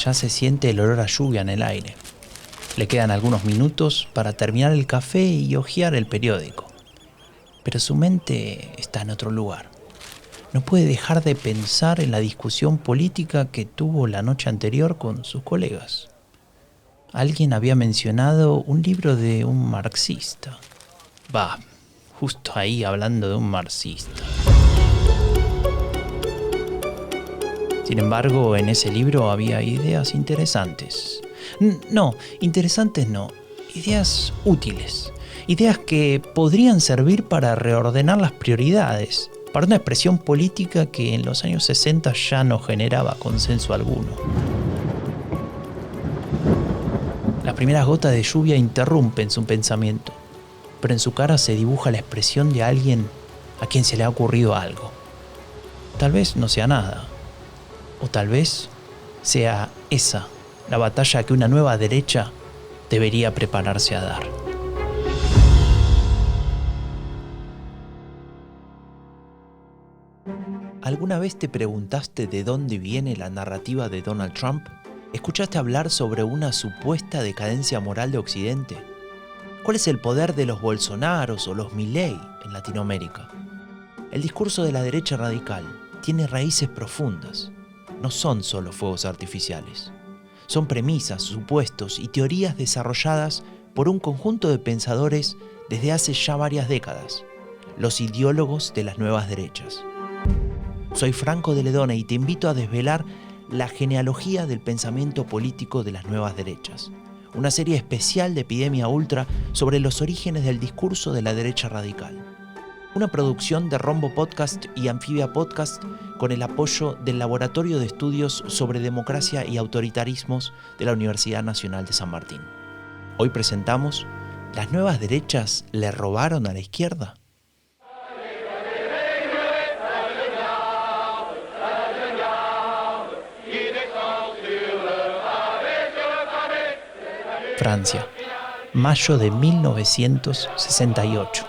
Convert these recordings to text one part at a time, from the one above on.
Ya se siente el olor a lluvia en el aire. Le quedan algunos minutos para terminar el café y hojear el periódico. Pero su mente está en otro lugar. No puede dejar de pensar en la discusión política que tuvo la noche anterior con sus colegas. Alguien había mencionado un libro de un marxista. Justo ahí hablando de un marxista. Sin embargo, en ese libro había ideas interesantes. Interesantes no. Ideas útiles. Ideas que podrían servir para reordenar las prioridades, para una expresión política que en los años 60 ya no generaba consenso alguno. Las primeras gotas de lluvia interrumpen su pensamiento, pero en su cara se dibuja la expresión de alguien a quien se le ha ocurrido algo. Tal vez no sea nada, o tal vez sea esa la batalla que una nueva derecha debería prepararse a dar. ¿Alguna vez te preguntaste de dónde viene la narrativa de Donald Trump? ¿Escuchaste hablar sobre una supuesta decadencia moral de Occidente? ¿Cuál es el poder de los Bolsonaros o los Milei en Latinoamérica? El discurso de la derecha radical tiene raíces profundas. No son solo fuegos artificiales. Son premisas, supuestos y teorías desarrolladas por un conjunto de pensadores desde hace ya varias décadas, los ideólogos de las nuevas derechas. Soy Franco de Ledona y te invito a desvelar la genealogía del pensamiento político de las nuevas derechas, una serie especial de Epidemia Ultra sobre los orígenes del discurso de la derecha radical. Una producción de Rombo Podcast y Anfibia Podcast con el apoyo del Laboratorio de Estudios sobre Democracia y Autoritarismos de la Universidad Nacional de San Martín. Hoy presentamos ¿Las nuevas derechas le robaron a la izquierda? Francia, mayo de 1968.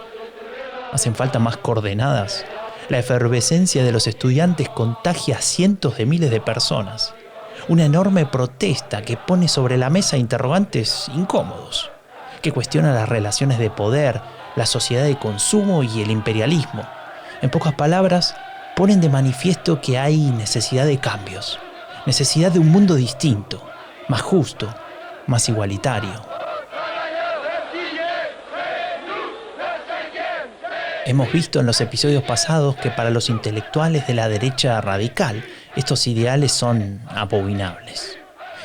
¿Hacen falta más coordenadas? La efervescencia de los estudiantes contagia a cientos de miles de personas. Una enorme protesta que pone sobre la mesa interrogantes incómodos, que cuestiona las relaciones de poder, la sociedad de consumo y el imperialismo. En pocas palabras, ponen de manifiesto que hay necesidad de cambios, necesidad de un mundo distinto, más justo, más igualitario. Hemos visto en los episodios pasados que para los intelectuales de la derecha radical estos ideales son abominables.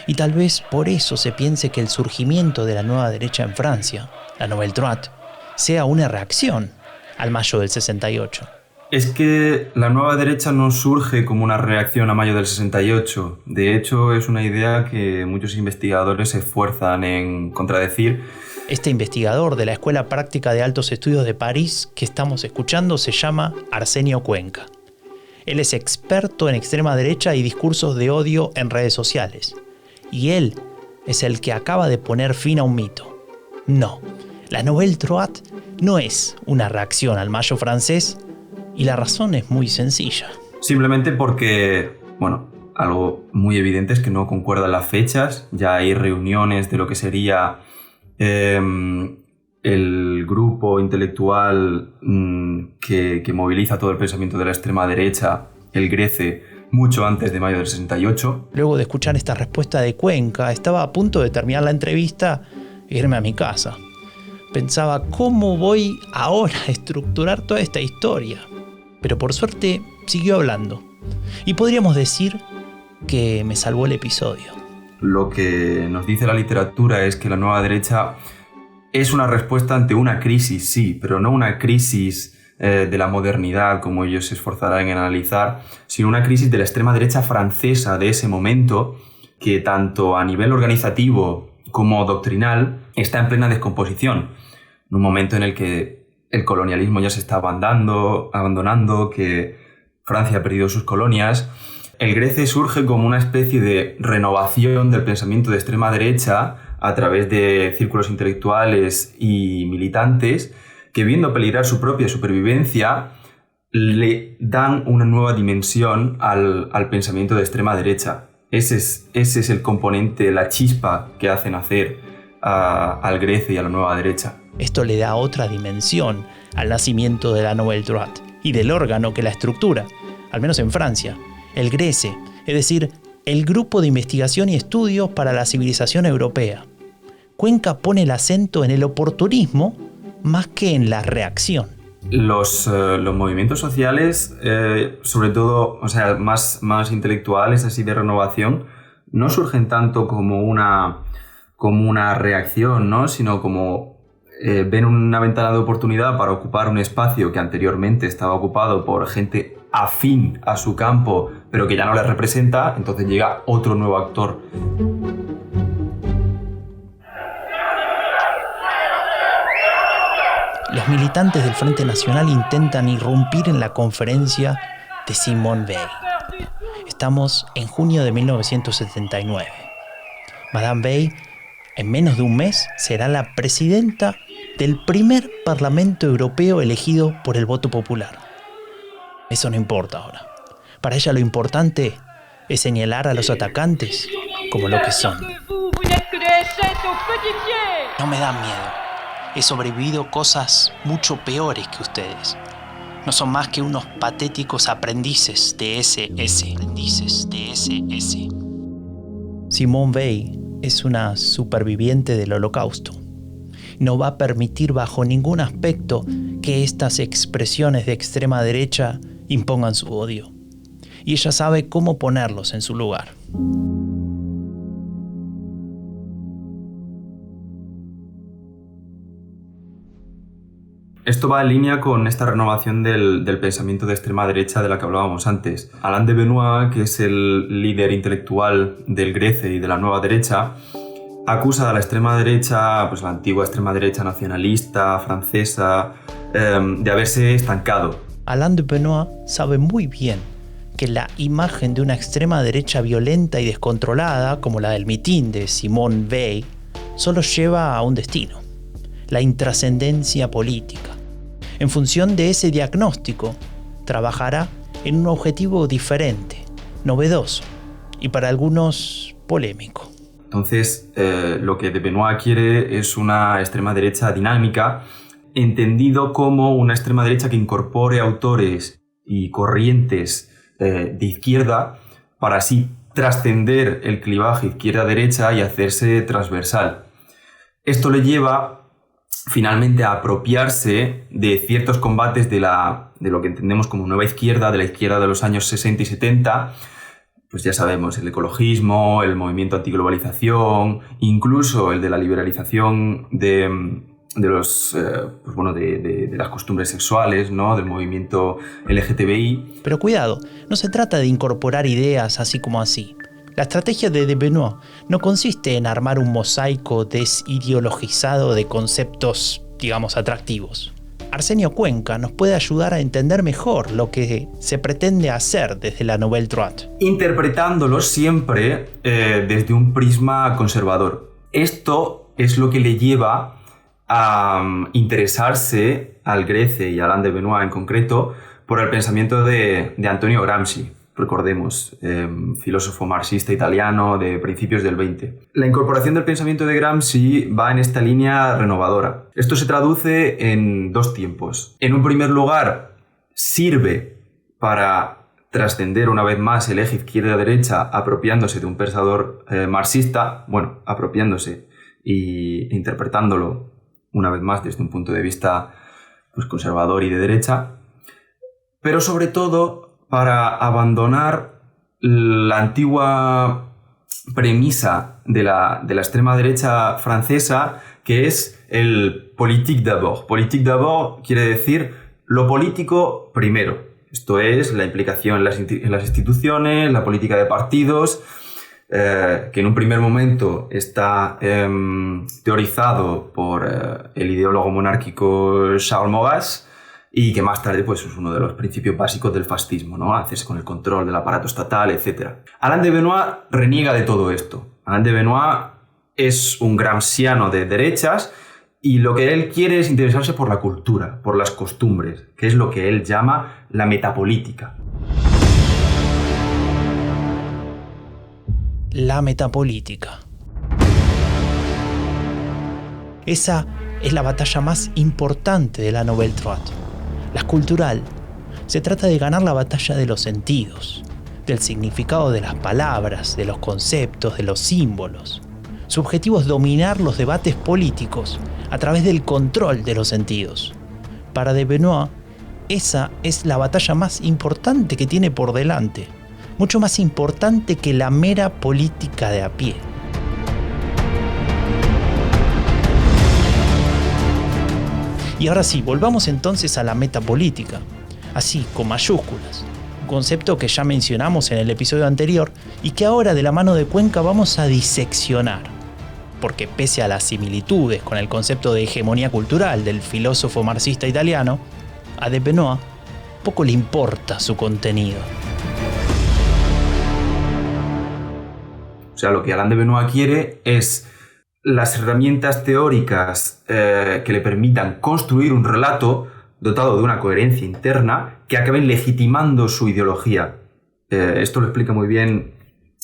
Y tal vez por eso se piense que el surgimiento de la nueva derecha en Francia, la Nouvelle Droite, sea una reacción al mayo del 68. Es que la nueva derecha no surge como una reacción a mayo del 68. De hecho, es una idea que muchos investigadores se esfuerzan en contradecir. Este investigador de la Escuela Práctica de Altos Estudios de París que estamos escuchando se llama Arsenio Cuenca. Él es experto en extrema derecha y discursos de odio en redes sociales. Y él es el que acaba de poner fin a un mito. No, la Nouvelle Droite no es una reacción al mayo francés, y la razón es muy sencilla. Simplemente porque, algo muy evidente es que no concuerdan las fechas. Ya hay reuniones de lo que sería el grupo intelectual que moviliza todo el pensamiento de la extrema derecha, el GRECE, mucho antes de mayo del 68. Luego de escuchar esta respuesta de Cuenca, estaba a punto de terminar la entrevista e irme a mi casa. Pensaba, ¿cómo voy ahora a estructurar toda esta historia? Pero por suerte siguió hablando. Y podríamos decir que me salvó el episodio. Lo que nos dice la literatura es que la nueva derecha es una respuesta ante una crisis, sí, pero no una crisis de la modernidad, como ellos se esforzarán en analizar, sino una crisis de la extrema derecha francesa de ese momento, que tanto a nivel organizativo como doctrinal está en plena descomposición. En un momento en el que el colonialismo ya se está abandonando, que Francia ha perdido sus colonias. El GRECE surge como una especie de renovación del pensamiento de extrema derecha a través de círculos intelectuales y militantes que, viendo peligrar su propia supervivencia, le dan una nueva dimensión al pensamiento de extrema derecha. Ese es el componente, la chispa que hace nacer al Grece y a la nueva derecha. Esto le da otra dimensión al nacimiento de la Nouvelle Droite y del órgano que la estructura, al menos en Francia, el Grece, es decir, el Grupo de Investigación y Estudios para la Civilización Europea. Cuenca pone el acento en el oportunismo más que en la reacción. Los movimientos sociales, sobre todo, o sea, más intelectuales, así de renovación, no surgen tanto como una reacción, ¿no? Sino como ven una ventana de oportunidad para ocupar un espacio que anteriormente estaba ocupado por gente afín a su campo, pero que ya no les representa, entonces llega otro nuevo actor. Los militantes del Frente Nacional intentan irrumpir en la conferencia de Simone Veil. Estamos en junio de 1979. Madame Veil, en menos de un mes, será la presidenta del primer Parlamento Europeo elegido por el voto popular. Eso no importa ahora. Para ella lo importante es señalar a los atacantes como lo que son. No me dan miedo. He sobrevivido cosas mucho peores que ustedes. No son más que unos patéticos aprendices de SS. Simone Veil es una superviviente del Holocausto. No va a permitir bajo ningún aspecto que estas expresiones de extrema derecha impongan su odio. Y ella sabe cómo ponerlos en su lugar. Esto va en línea con esta renovación del pensamiento de extrema derecha de la que hablábamos antes. Alain de Benoist, que es el líder intelectual del Grece y de la nueva derecha, acusa a la extrema derecha, pues la antigua extrema derecha nacionalista, francesa, de haberse estancado. Alain de Benoist sabe muy bien que la imagen de una extrema derecha violenta y descontrolada, como la del mitin de Simone Veil, solo lleva a un destino: la intrascendencia política. En función de ese diagnóstico, trabajará en un objetivo diferente, novedoso y para algunos polémico. Entonces, lo que de Benoist quiere es una extrema derecha dinámica, entendido como una extrema derecha que incorpore autores y corrientes de izquierda para así trascender el clivaje izquierda-derecha y hacerse transversal. Esto le lleva finalmente a apropiarse de ciertos combates de lo que entendemos como nueva izquierda, de la izquierda de los años 60 y 70, pues ya sabemos, el ecologismo, el movimiento antiglobalización, incluso el de la liberalización de las costumbres sexuales, ¿no? Del movimiento LGTBI. Pero cuidado, no se trata de incorporar ideas así como así. La estrategia de Benoist no consiste en armar un mosaico desideologizado de conceptos, digamos, atractivos. Arsenio Cuenca nos puede ayudar a entender mejor lo que se pretende hacer desde la Nouvelle Droite. Interpretándolo siempre desde un prisma conservador. Esto es lo que le lleva a interesarse al Grece y a Alain de Benoist en concreto por el pensamiento de Antonio Gramsci. Recordemos, filósofo marxista italiano de principios del 20. La incorporación del pensamiento de Gramsci va en esta línea renovadora. Esto se traduce en dos tiempos. En un primer lugar, sirve para trascender una vez más el eje izquierda-derecha apropiándose de un pensador marxista, apropiándose e interpretándolo una vez más desde un punto de vista pues, conservador y de derecha, pero sobre todo para abandonar la antigua premisa de la extrema derecha francesa, que es el politique d'abord. Politique d'abord quiere decir lo político primero. Esto es la implicación en las instituciones, la política de partidos, que en un primer momento está teorizado por el ideólogo monárquico Charles Maurras, y que más tarde pues, es uno de los principios básicos del fascismo, ¿no? Hacerse con el control del aparato estatal, etc. Alain de Benoist reniega de todo esto. Alain de Benoist es un gramsciano de derechas y lo que él quiere es interesarse por la cultura, por las costumbres, que es lo que él llama la metapolítica. la metapolítica. Esa es la batalla más importante de la Nouvelle Droite. La cultural. Se trata de ganar la batalla de los sentidos, del significado de las palabras, de los conceptos, de los símbolos. Su objetivo es dominar los debates políticos a través del control de los sentidos. Para de Benoist, esa es la batalla más importante que tiene por delante, mucho más importante que la mera política de a pie. Y ahora sí, volvamos entonces a la metapolítica, así con mayúsculas, un concepto que ya mencionamos en el episodio anterior y que ahora de la mano de Cuenca vamos a diseccionar, porque pese a las similitudes con el concepto de hegemonía cultural del filósofo marxista italiano, a de Benoist poco le importa su contenido. O sea, lo que Alain de Benoist quiere es las herramientas teóricas que le permitan construir un relato dotado de una coherencia interna que acaben legitimando su ideología. Esto lo explica muy bien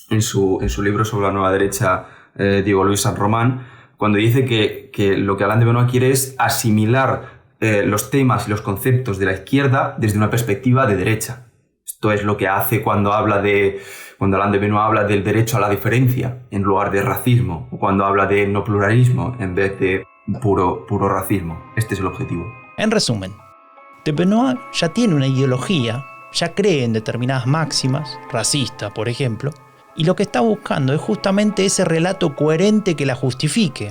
en su libro sobre la nueva derecha Diego Luis San Román, cuando dice que lo que Alain de Benoist quiere es asimilar los temas y los conceptos de la izquierda desde una perspectiva de derecha. Esto es lo que hace cuando Alain de Benoist habla del derecho a la diferencia en lugar de racismo, o cuando habla de no pluralismo en vez de puro racismo. Este es el objetivo. En resumen, de Benoist ya tiene una ideología, ya cree en determinadas máximas, racista por ejemplo, y lo que está buscando es justamente ese relato coherente que la justifique,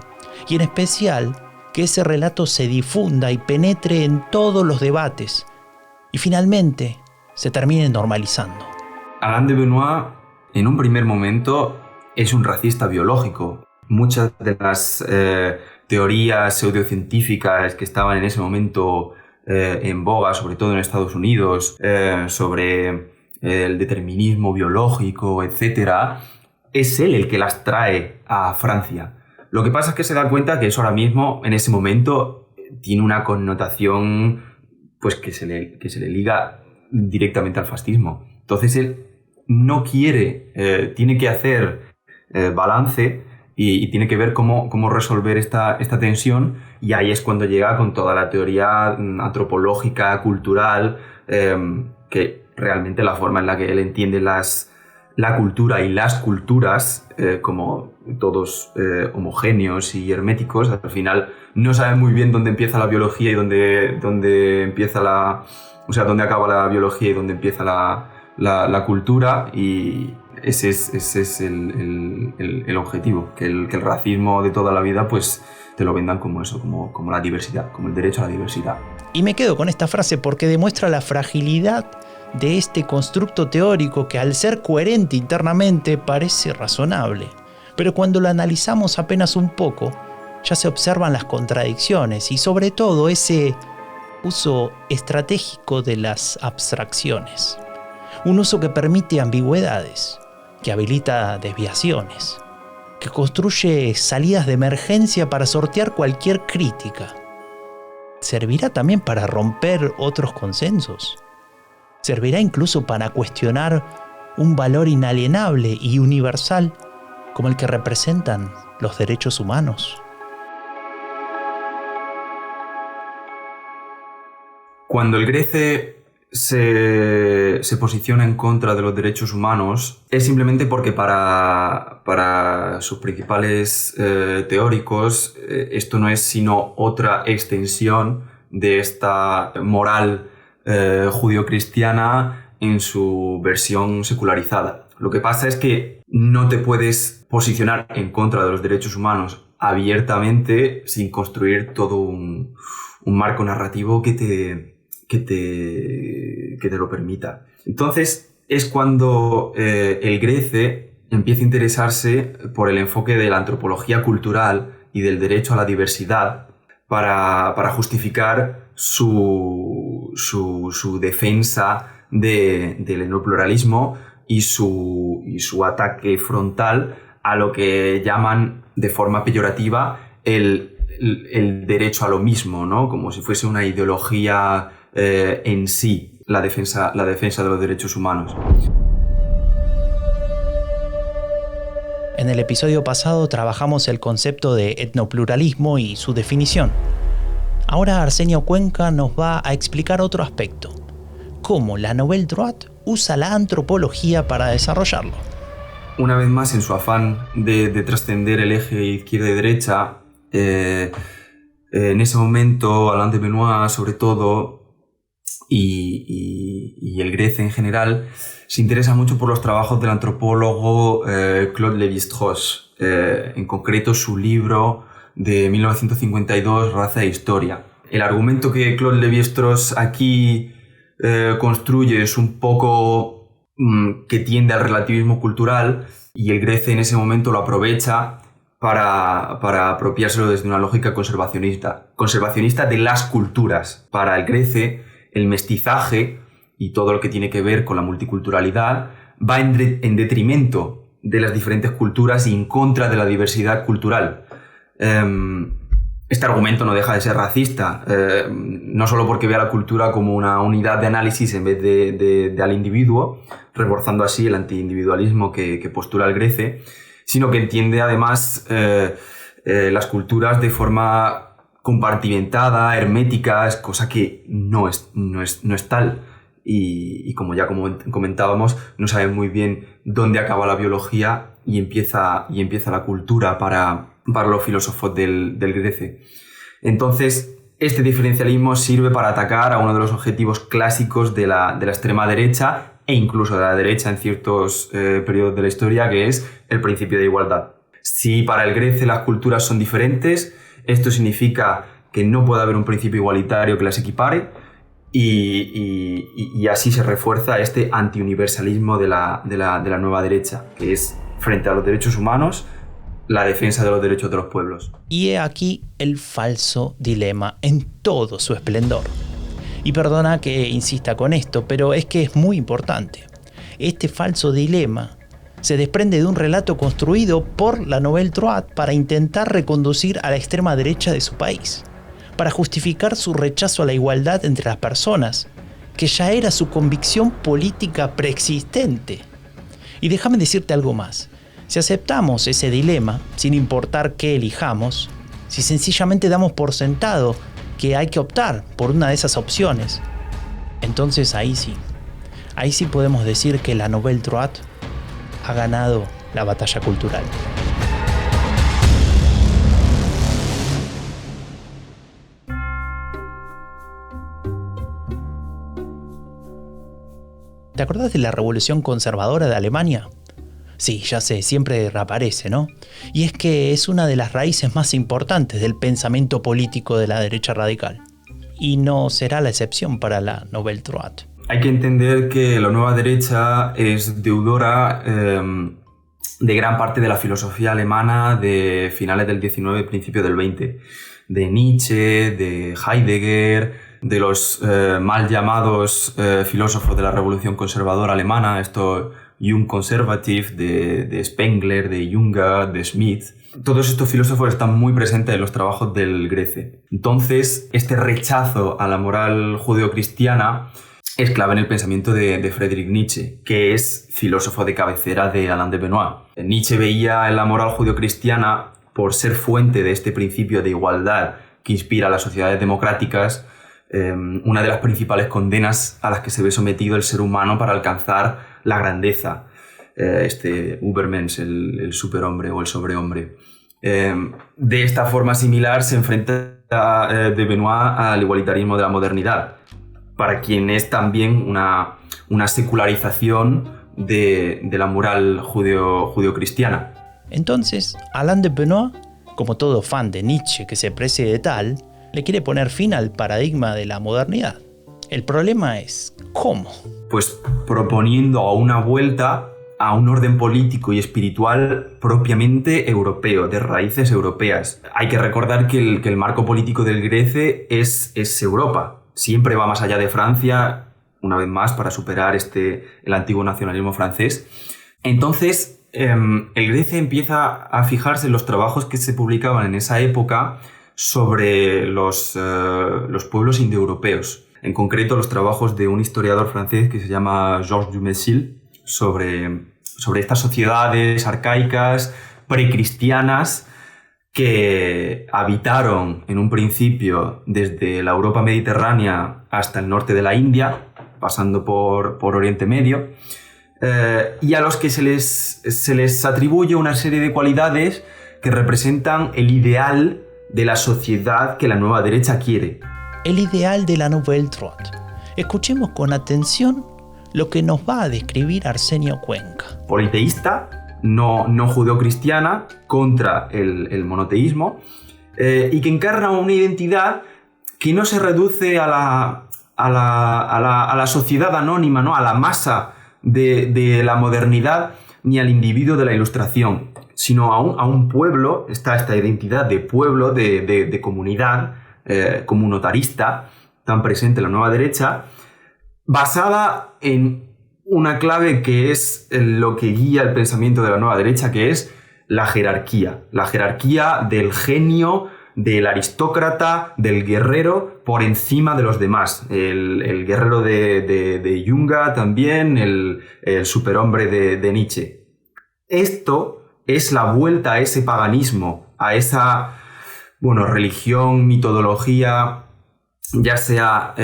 y en especial que ese relato se difunda y penetre en todos los debates, y finalmente se termine normalizando. Alain de Benoist, en un primer momento, es un racista biológico. Muchas de las teorías pseudocientíficas que estaban en ese momento en boga, sobre todo en Estados Unidos, sobre el determinismo biológico, etc., es él el que las trae a Francia. Lo que pasa es que se da cuenta que eso ahora mismo, en ese momento, tiene una connotación pues, que se le liga directamente al fascismo. Entonces él no quiere, tiene que hacer balance y tiene que ver cómo resolver esta tensión, y ahí es cuando llega con toda la teoría antropológica, cultural, que realmente la forma en la que él entiende la cultura y las culturas como todos homogéneos y herméticos. Al final no sabe muy bien dónde empieza la biología y dónde empieza dónde acaba la biología y dónde empieza la cultura, y ese es el objetivo, que el racismo de toda la vida pues te lo vendan como eso, como la diversidad, como el derecho a la diversidad. Y me quedo con esta frase porque demuestra la fragilidad de este constructo teórico que, al ser coherente internamente, parece razonable. Pero cuando lo analizamos apenas un poco, ya se observan las contradicciones y sobre todo ese uso estratégico de las abstracciones. Un uso que permite ambigüedades, que habilita desviaciones, que construye salidas de emergencia para sortear cualquier crítica. ¿Servirá también para romper otros consensos? ¿Servirá incluso para cuestionar un valor inalienable y universal como el que representan los derechos humanos? Cuando el Grece se posiciona en contra de los derechos humanos, es simplemente porque para sus principales teóricos esto no es sino otra extensión de esta moral judio-cristiana en su versión secularizada. Lo que pasa es que no te puedes posicionar en contra de los derechos humanos abiertamente sin construir todo un marco narrativo que te lo permita. Entonces es cuando el Grece empieza a interesarse por el enfoque de la antropología cultural y del derecho a la diversidad para justificar su defensa del etnopluralismo y su ataque frontal a lo que llaman de forma peyorativa el derecho a lo mismo, ¿no? Como si fuese una ideología en sí, la defensa de los derechos humanos. En el episodio pasado trabajamos el concepto de etnopluralismo y su definición. Ahora Arsenio Cuenca nos va a explicar otro aspecto: cómo la Nouvelle Droite usa la antropología para desarrollarlo. Una vez más, en su afán de trascender el eje izquierda y derecha, en ese momento Alain de Benoist, sobre todo, y el Grece en general, se interesa mucho por los trabajos del antropólogo Claude Lévi-Strauss, en concreto su libro de 1952, Raza e Historia. El argumento que Claude Lévi-Strauss aquí construye es un poco que tiende al relativismo cultural, y el Grece en ese momento lo aprovecha para apropiárselo desde una lógica conservacionista de las culturas. Para el Grece, el mestizaje y todo lo que tiene que ver con la multiculturalidad va en detrimento de las diferentes culturas y en contra de la diversidad cultural. Este argumento no deja de ser racista, no solo porque ve a la cultura como una unidad de análisis en vez de al individuo, reforzando así el antiindividualismo que postula el Grece, sino que entiende además las culturas de forma compartimentada, hermética, cosa que no es tal. Y como ya comentábamos, no saben muy bien dónde acaba la biología y empieza la cultura para los filósofos del Grece. Entonces, este diferencialismo sirve para atacar a uno de los objetivos clásicos de la extrema derecha e incluso de la derecha en ciertos periodos de la historia, que es el principio de igualdad. Si para el Grece las culturas son diferentes, esto significa que no puede haber un principio igualitario que las equipare, y así se refuerza este antiuniversalismo de la nueva derecha, que es, frente a los derechos humanos, la defensa de los derechos de los pueblos. Y he aquí el falso dilema en todo su esplendor. Y perdona que insista con esto, pero es que es muy importante. Este falso dilema se desprende de un relato construido por la Nouvelle Droite para intentar reconducir a la extrema derecha de su país, para justificar su rechazo a la igualdad entre las personas, que ya era su convicción política preexistente. Y déjame decirte algo más. Si aceptamos ese dilema, sin importar qué elijamos, si sencillamente damos por sentado que hay que optar por una de esas opciones, entonces ahí sí podemos decir que la Nouvelle Droite ha ganado la batalla cultural. ¿Te acordás de la Revolución Conservadora de Alemania? Sí, ya sé, siempre reaparece, ¿no? Y es que es una de las raíces más importantes del pensamiento político de la derecha radical. Y no será la excepción para la Nouvelle Droite. Hay que entender que la nueva derecha es deudora de gran parte de la filosofía alemana de finales del XIX, principios del XX. De Nietzsche, de Heidegger, de los mal llamados filósofos de la Revolución Conservadora alemana, esto Jung Conservative, de Spengler, de Junger, de Smith. Todos estos filósofos están muy presentes en los trabajos del Grece. Entonces, este rechazo a la moral judeocristiana es clave en el pensamiento de Friedrich Nietzsche, que es filósofo de cabecera de Alain de Benoist. Nietzsche veía en la moral judeocristiana, por ser fuente de este principio de igualdad que inspira a las sociedades democráticas, una de las principales condenas a las que se ve sometido el ser humano para alcanzar la grandeza, este Übermensch, el superhombre o el sobrehombre. De esta forma similar se enfrenta de Benoist al igualitarismo de la modernidad, para quien es también una secularización de la moral judeocristiana. Entonces, Alain de Benoist, como todo fan de Nietzsche que se precie de tal, le quiere poner fin al paradigma de la modernidad. El problema es, ¿cómo? Pues proponiendo una vuelta a un orden político y espiritual propiamente europeo, de raíces europeas. Hay que recordar que el marco político del Grece es Europa. Siempre va más allá de Francia, una vez más, para superar el antiguo nacionalismo francés. Entonces, el Grece empieza a fijarse en los trabajos que se publicaban en esa época sobre los pueblos indoeuropeos. En concreto, los trabajos de un historiador francés que se llama Georges Dumézil sobre sobre estas sociedades arcaicas, precristianas, que habitaron en un principio desde la Europa mediterránea hasta el norte de la India, pasando por Oriente Medio, y a los que se les atribuye una serie de cualidades que representan el ideal de la sociedad que la nueva derecha quiere. El ideal de la Nouvelle Droite. Escuchemos con atención lo que nos va a describir Arsenio Cuenca. Politeísta, no judeocristiana, contra el monoteísmo, y que encarna una identidad que no se reduce a la sociedad anónima, ¿no? A la masa de la modernidad, ni al individuo de la Ilustración, sino a un pueblo. Está esta identidad de pueblo, de comunidad, comunotarista, tan presente en la nueva derecha, basada en una clave que es lo que guía el pensamiento de la nueva derecha, que es la jerarquía del genio, del aristócrata, del guerrero por encima de los demás. El guerrero de Junga también, el superhombre de Nietzsche. Esto es la vuelta a ese paganismo, a esa religión, mitología, ya sea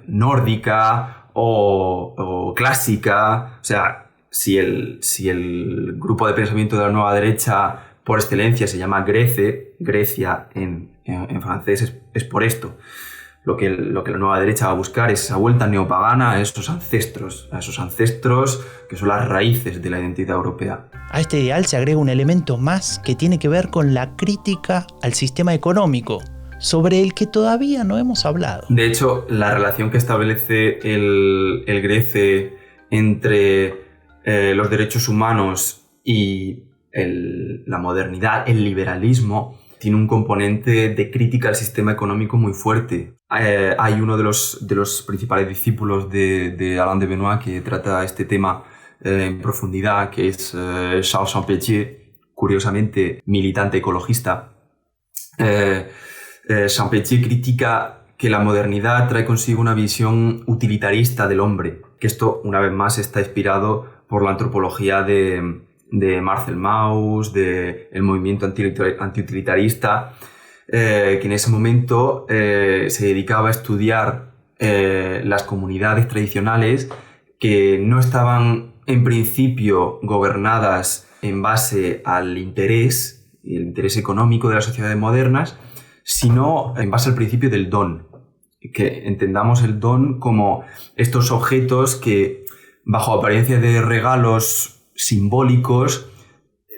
nórdica o clásica. O sea, si el grupo de pensamiento de la nueva derecha por excelencia se llama Grecia en francés, es por esto. Lo que la nueva derecha va a buscar es esa vuelta neopagana a esos ancestros que son las raíces de la identidad europea. A este ideal se agrega un elemento más que tiene que ver con la crítica al sistema económico, sobre el que todavía no hemos hablado. De hecho, la relación que establece el Grece entre los derechos humanos y la modernidad, el liberalismo, tiene un componente de crítica al sistema económico muy fuerte. Hay uno de los principales discípulos de Alain de Benoist que trata este tema en profundidad, que es Charles Champetier, curiosamente militante ecologista. Champetier critica que la modernidad trae consigo una visión utilitarista del hombre, que esto, una vez más, está inspirado por la antropología de Marcel Mauss, del movimiento antiutilitarista, que en ese momento se dedicaba a estudiar las comunidades tradicionales que no estaban en principio gobernadas en base al interés, el interés económico de las sociedades modernas, sino en base al principio del don. Que entendamos el don como estos objetos que, bajo apariencia de regalos simbólicos,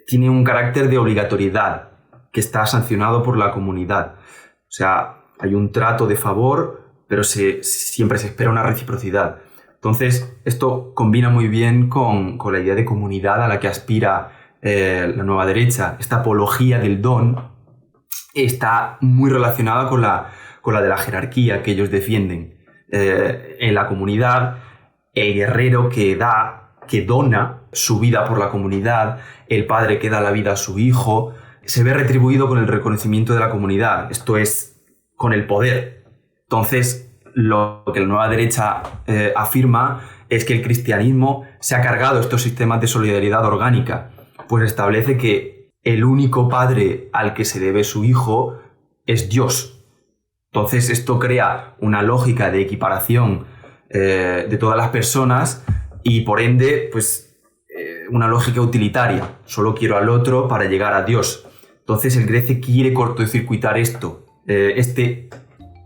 tiene un carácter de obligatoriedad que está sancionado por la comunidad. O sea, hay un trato de favor, pero siempre se espera una reciprocidad. Entonces, esto combina muy bien con la idea de comunidad a la que aspira la nueva derecha. Esta apología del don está muy relacionada con la de la jerarquía que ellos defienden. En la comunidad, el guerrero que dona su vida por la comunidad, el padre que da la vida a su hijo, se ve retribuido con el reconocimiento de la comunidad, esto es, con el poder. Entonces, lo que la nueva derecha afirma es que el cristianismo se ha cargado estos sistemas de solidaridad orgánica, pues establece que el único padre al que se debe su hijo es Dios. Entonces, esto crea una lógica de equiparación de todas las personas y, por ende, pues una lógica utilitaria. Solo quiero al otro para llegar a Dios. Entonces el Grece quiere cortocircuitar este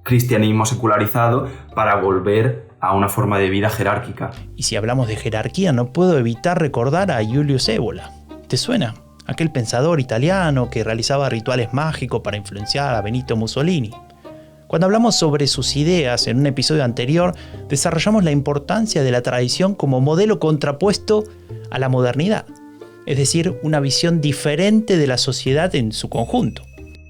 cristianismo secularizado para volver a una forma de vida jerárquica. Y si hablamos de jerarquía, no puedo evitar recordar a Julius Evola. ¿Te suena? Aquel pensador italiano que realizaba rituales mágicos para influenciar a Benito Mussolini. Cuando hablamos sobre sus ideas en un episodio anterior, desarrollamos la importancia de la tradición como modelo contrapuesto a la modernidad, es decir, una visión diferente de la sociedad en su conjunto.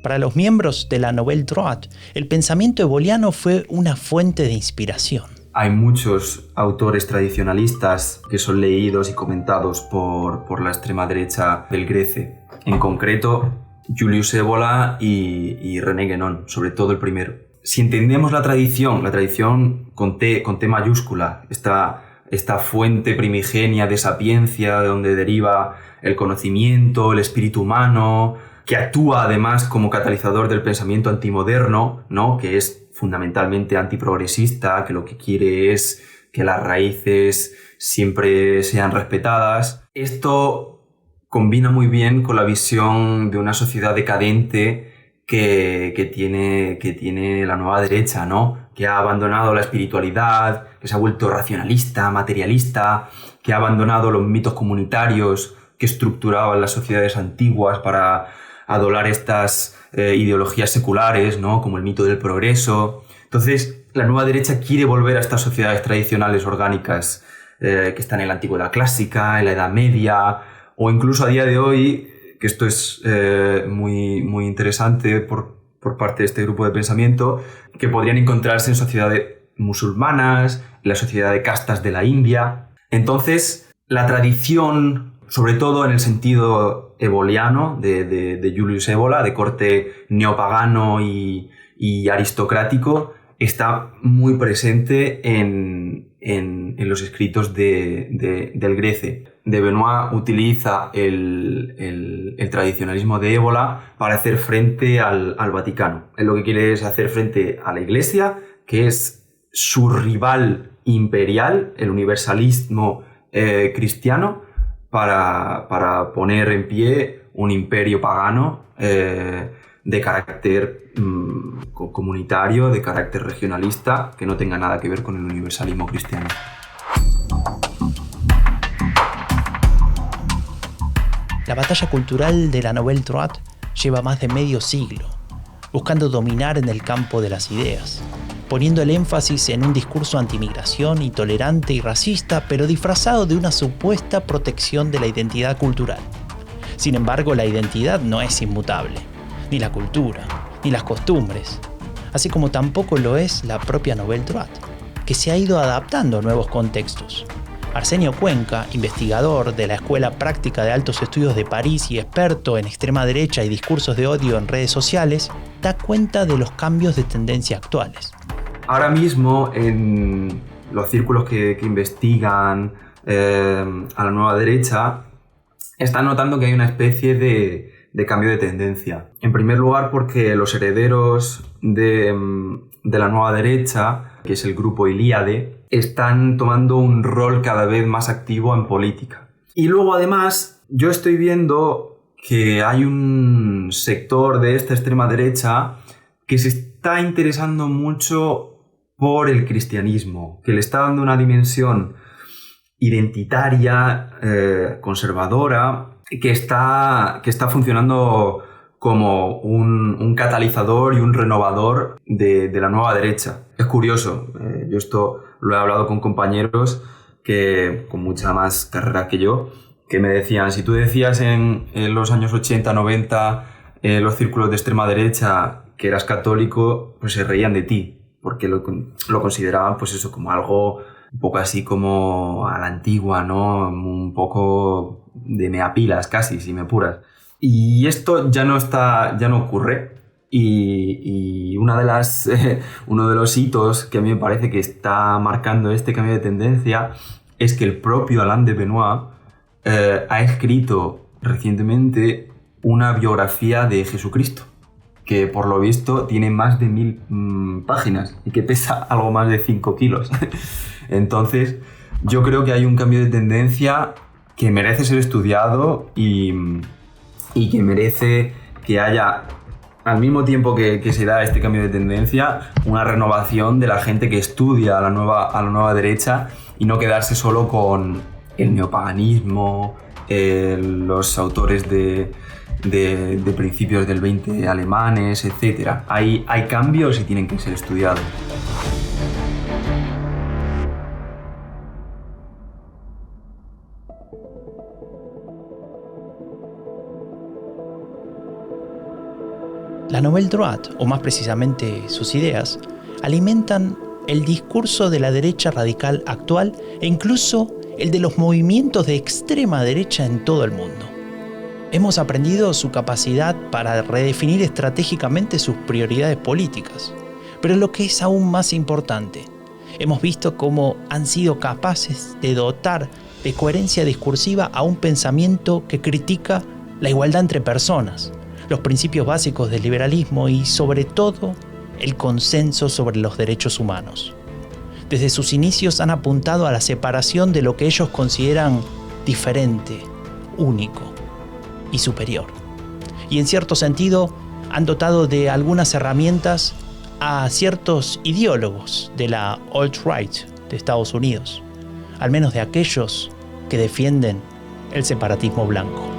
Para los miembros de la Nouvelle Droite, el pensamiento eboliano fue una fuente de inspiración. Hay muchos autores tradicionalistas que son leídos y comentados por la extrema derecha del Grece. En concreto, Julius Evola y René Guénon, sobre todo el primero. Si entendemos la tradición con T mayúscula, esta esta fuente primigenia de sapiencia, de donde deriva el conocimiento, el espíritu humano, que actúa además como catalizador del pensamiento antimoderno, ¿no? Que es fundamentalmente antiprogresista, que lo que quiere es que las raíces siempre sean respetadas. Esto combina muy bien con la visión de una sociedad decadente que tiene la nueva derecha, ¿no? Que ha abandonado la espiritualidad, que se ha vuelto racionalista, materialista, que ha abandonado los mitos comunitarios que estructuraban las sociedades antiguas para adorar estas ideologías seculares, ¿no? Como el mito del progreso. Entonces, la nueva derecha quiere volver a estas sociedades tradicionales orgánicas que están en la antigüedad clásica, en la Edad Media, o incluso a día de hoy, que esto es muy interesante por parte de este grupo de pensamiento, que podrían encontrarse en sociedades musulmanas, en la sociedad de castas de la India. Entonces, la tradición, sobre todo en el sentido eboliano de Julius Evola, de corte neopagano y aristocrático, está muy presente en los escritos del Grece. De Benoit utiliza el tradicionalismo de Évola para hacer frente al Vaticano. Él lo que quiere es hacer frente a la Iglesia, que es su rival imperial, el universalismo cristiano, para poner en pie un imperio pagano de carácter comunitario, de carácter regionalista, que no tenga nada que ver con el universalismo cristiano. La batalla cultural de la Nouvelle Droite lleva más de medio siglo, buscando dominar en el campo de las ideas, poniendo el énfasis en un discurso antimigración, intolerante y racista, pero disfrazado de una supuesta protección de la identidad cultural. Sin embargo, la identidad no es inmutable, ni la cultura, ni las costumbres, así como tampoco lo es la propia Nouvelle Droite, que se ha ido adaptando a nuevos contextos. Arsenio Cuenca, investigador de la Escuela Práctica de Altos Estudios de París y experto en extrema derecha y discursos de odio en redes sociales, da cuenta de los cambios de tendencia actuales. Ahora mismo, en los círculos que investigan a la nueva derecha, están notando que hay una especie de cambio de tendencia. En primer lugar, porque los herederos de la nueva derecha, que es el grupo Ilíade, están tomando un rol cada vez más activo en política. Y luego, además, yo estoy viendo que hay un sector de esta extrema derecha que se está interesando mucho por el cristianismo, que le está dando una dimensión identitaria, conservadora, que está funcionando como un catalizador y un renovador de la nueva derecha. Es curioso, yo esto lo he hablado con compañeros que con mucha más carrera que yo, que me decían, si tú decías en los años 80, 90, en los círculos de extrema derecha que eras católico, pues se reían de ti, porque lo consideraban pues eso, como algo un poco así como a la antigua, ¿no? Un poco de meapilas casi, si me apuras. Y esto ya no ocurre. Y uno de los hitos que a mí me parece que está marcando este cambio de tendencia es que el propio Alain de Benoit ha escrito recientemente una biografía de Jesucristo, que por lo visto tiene más de 1000 páginas y que pesa algo más de 5 kilos. Entonces, yo creo que hay un cambio de tendencia que merece ser estudiado y que merece que haya, al mismo tiempo que se da este cambio de tendencia, una renovación de la gente que estudia a la nueva derecha y no quedarse solo con el neopaganismo, los autores de principios del 20 alemanes, etc. Hay cambios y tienen que ser estudiados. La Nouvelle Droite, o más precisamente sus ideas, alimentan el discurso de la derecha radical actual e incluso el de los movimientos de extrema derecha en todo el mundo. Hemos aprendido su capacidad para redefinir estratégicamente sus prioridades políticas, pero lo que es aún más importante Hemos visto cómo han sido capaces de dotar de coherencia discursiva a un pensamiento que critica la igualdad entre personas, los principios básicos del liberalismo y, sobre todo, el consenso sobre los derechos humanos. Desde sus inicios han apuntado a la separación de lo que ellos consideran diferente, único y superior. Y en cierto sentido han dotado de algunas herramientas a ciertos ideólogos de la alt-right de Estados Unidos, al menos de aquellos que defienden el separatismo blanco.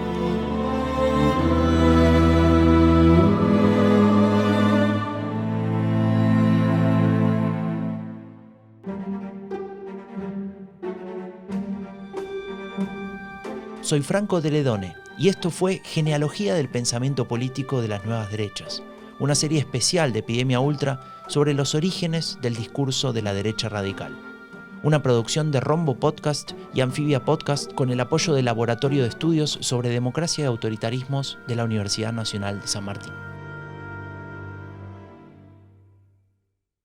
Soy Franco de Ledone y esto fue Genealogía del Pensamiento Político de las Nuevas Derechas, una serie especial de Epidemia Ultra sobre los orígenes del discurso de la derecha radical. Una producción de Rombo Podcast y Anfibia Podcast con el apoyo del Laboratorio de Estudios sobre Democracia y Autoritarismos de la Universidad Nacional de San Martín.